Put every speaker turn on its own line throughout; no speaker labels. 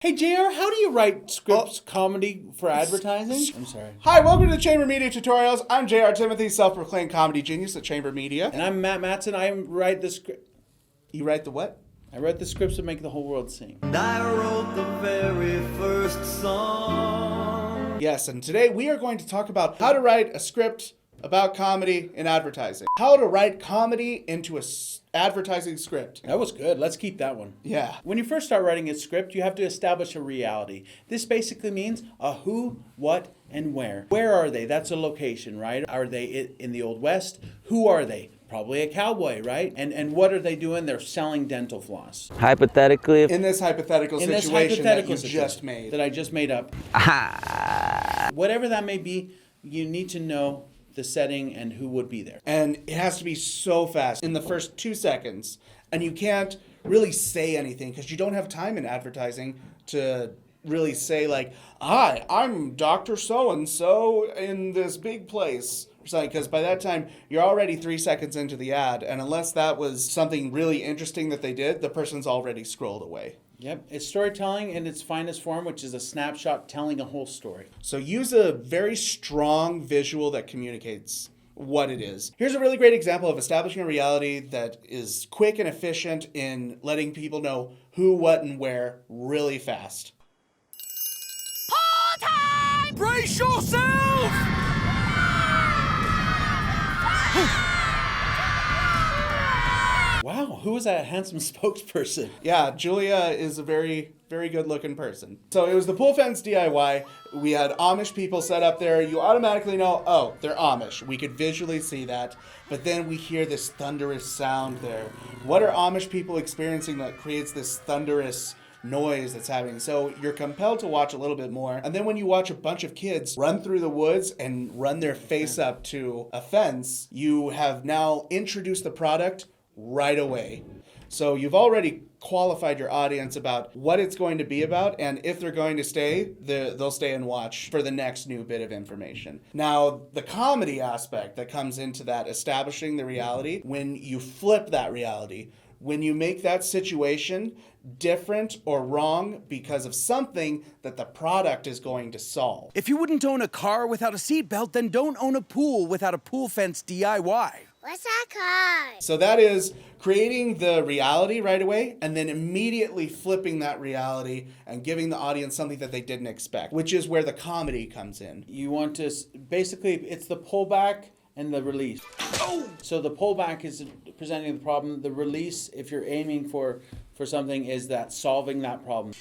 Hey, JR, how do you write scripts comedy for advertising? I'm sorry.
Hi, welcome to the Chamber.Media tutorials. I'm JR Timothy, self-proclaimed comedy genius at Chamber.Media.
And I'm Matt Matson. I write the script.
You write the what?
I write the scripts that make the whole world sing.
I wrote the very first song.
Yes, and today we are going to talk about how to write a script about comedy in advertising. How to write comedy into a advertising script.
That was good. Let's keep that one.
Yeah.
When you first start writing a script, you have to establish a reality. This basically means a who, what, and where. Where are they? That's a location, right? Are they in the Old West? Who are they? Probably a cowboy, right? And what are they doing? They're selling dental floss.
Hypothetically,
In this hypothetical situation that you just made.
That I just made up. Whatever that may be, you need to know the setting and who would be there.
And it has to be so fast in the first 2 seconds. And you can't really say anything because you don't have time in advertising to really say like, hi, I'm Dr. So-and-so in this big place. Because by that time, you're already 3 seconds into the ad. And unless that was something really interesting that they did, the person's already scrolled away.
Yep, it's storytelling in its finest form, which is a snapshot telling a whole story.
So use a very strong visual that communicates what it is. Here's a really great example of establishing a reality that is quick and efficient in letting people know who, what, and where really fast.
Pause time! Brace yourself!
Wow, who was that handsome spokesperson?
Yeah, Julia is a very, very good looking person. So it was the pool fence DIY. We had Amish people set up there. You automatically know, oh, they're Amish. We could visually see that. But then we hear this thunderous sound there. What are Amish people experiencing that creates this thunderous noise that's happening? So you're compelled to watch a little bit more. And then when you watch a bunch of kids run through the woods and run their face up to a fence, you have now introduced the product right away. So you've already qualified your audience about what it's going to be about, and if they're going to stay, they'll stay and watch for the next new bit of information. Now, the comedy aspect that comes into that, establishing the reality, when you flip that reality, when you make that situation different or wrong because of something that the product is going to solve.
If you wouldn't own a car without a seatbelt, then don't own a pool without a pool fence DIY.
What's that called?
So that is creating the reality right away and then immediately flipping that reality and giving the audience something that they didn't expect, which is where the comedy comes in.
You want to, basically, it's the pullback and the release. Oh! So the pullback is presenting the problem. The release, if you're aiming for something, is that solving that problem.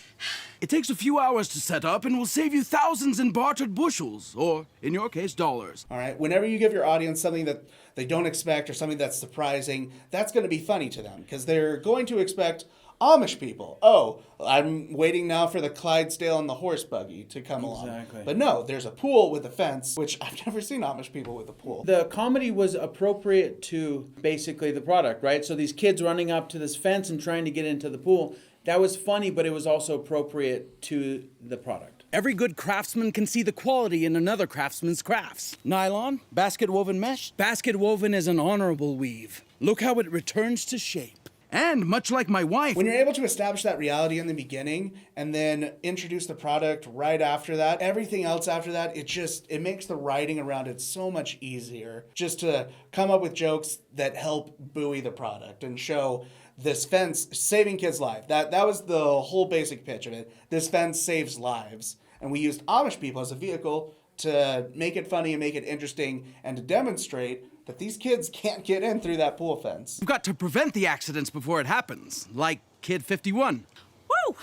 It takes a few hours to set up and will save you thousands in bartered bushels, or, in your case, dollars.
All right, whenever you give your audience something that they don't expect or something that's surprising, that's going to be funny to them because they're going to expect Amish people. Oh, I'm waiting now for the Clydesdale and the horse buggy to come along. But no, there's a pool with a fence, which I've never seen Amish people with a pool.
The comedy was appropriate to basically the product, right? So these kids running up to this fence and trying to get into the pool, that was funny, but it was also appropriate to the product.
Every good craftsman can see the quality in another craftsman's crafts. Nylon, basket woven mesh. Basket woven is an honorable weave. Look how it returns to shape. And much like my wife...
When you're able to establish that reality in the beginning and then introduce the product right after that, everything else after that, it makes the writing around it so much easier just to come up with jokes that help buoy the product and show this fence saving kids' lives. That was the whole basic pitch of it. This fence saves lives. And we used Amish people as a vehicle to make it funny and make it interesting and to demonstrate that these kids can't get in through that pool fence.
You've got to prevent the accidents before it happens, like Kid 51.
Woo!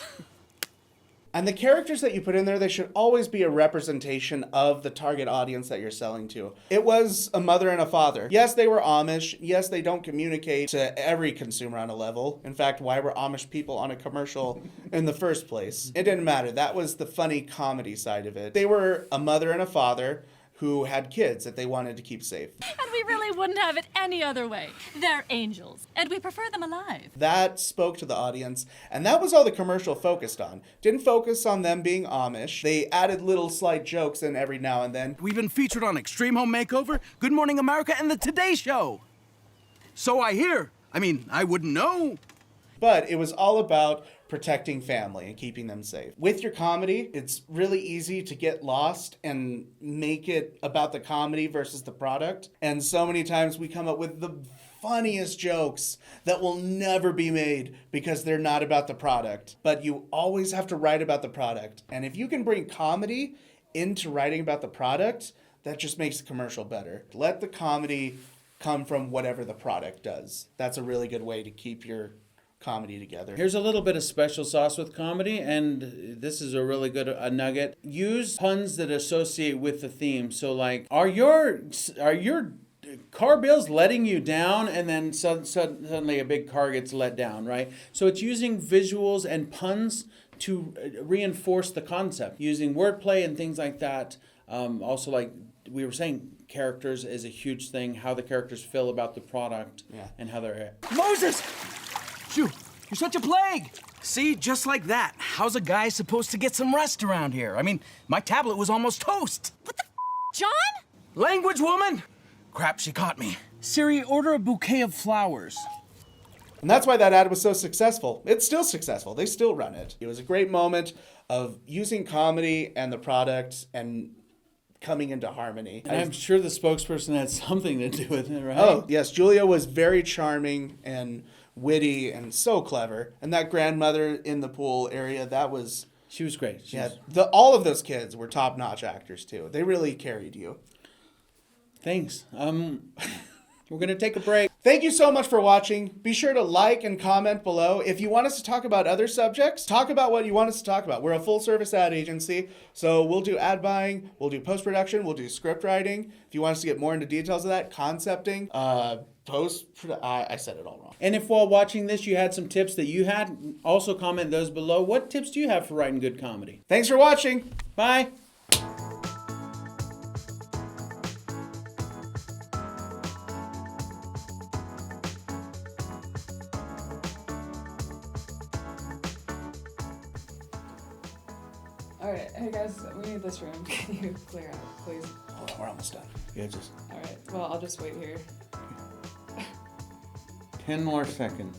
And the characters that you put in there, they should always be a representation of the target audience that you're selling to. It was a mother and a father. Yes, they were Amish. Yes, they don't communicate to every consumer on a level. In fact, why were Amish people on a commercial in the first place? It didn't matter. That was the funny comedy side of it. They were a mother and a father who had kids that they wanted to keep safe.
And we really wouldn't have it any other way. They're angels, and we prefer them alive.
That spoke to the audience, and that was all the commercial focused on. Didn't focus on them being Amish. They added little slight jokes in every now and then.
We've been featured on Extreme Home Makeover, Good Morning America, and The Today Show. So I hear. I mean, I wouldn't know.
But it was all about protecting family and keeping them safe. With your comedy, it's really easy to get lost and make it about the comedy versus the product. And so many times we come up with the funniest jokes that will never be made because they're not about the product. But you always have to write about the product. And if you can bring comedy into writing about the product, that just makes the commercial better. Let the comedy come from whatever the product does. That's a really good way to keep your comedy together.
Here's a little bit of special sauce with comedy, and this is a really good nugget. Use puns that associate with the theme. So like, are your car bills letting you down? And then suddenly a big car gets let down, right? So it's using visuals and puns to reinforce the concept, using wordplay and things like that. Also, like we were saying, characters is a huge thing, how the characters feel about the product and how they're...
Moses! Shoo, you're such a plague! See, just like that. How's a guy supposed to get some rest around here? I mean, my tablet was almost toast.
What the John?
Language, woman! Crap, she caught me. Siri, order a bouquet of flowers.
And that's why that ad was so successful. It's still successful. They still run it. It was a great moment of using comedy and the product and coming into harmony.
And I'm sure the spokesperson had something to do with it, right?
Oh, yes. Julia was very charming and witty and so clever. And that grandmother in the pool area, that was...
She was great.
All of those kids were top-notch actors, too. They really carried you.
Thanks. We're going to take a break.
Thank you so much for watching. Be sure to like and comment below. If you want us to talk about other subjects, talk about what you want us to talk about. We're a full-service ad agency, so we'll do ad buying, we'll do post-production, we'll do script writing. If you want us to get more into details of that, concepting, I said it all wrong.
And if while watching this you had some tips that you had, also comment those below. What tips do you have for writing good comedy?
Thanks for watching.
Bye.
All right, hey guys, we need this room. Can you clear out, please?
Hold on, we're almost done. Yeah, just...
All right, well, I'll just wait here.
10 more seconds.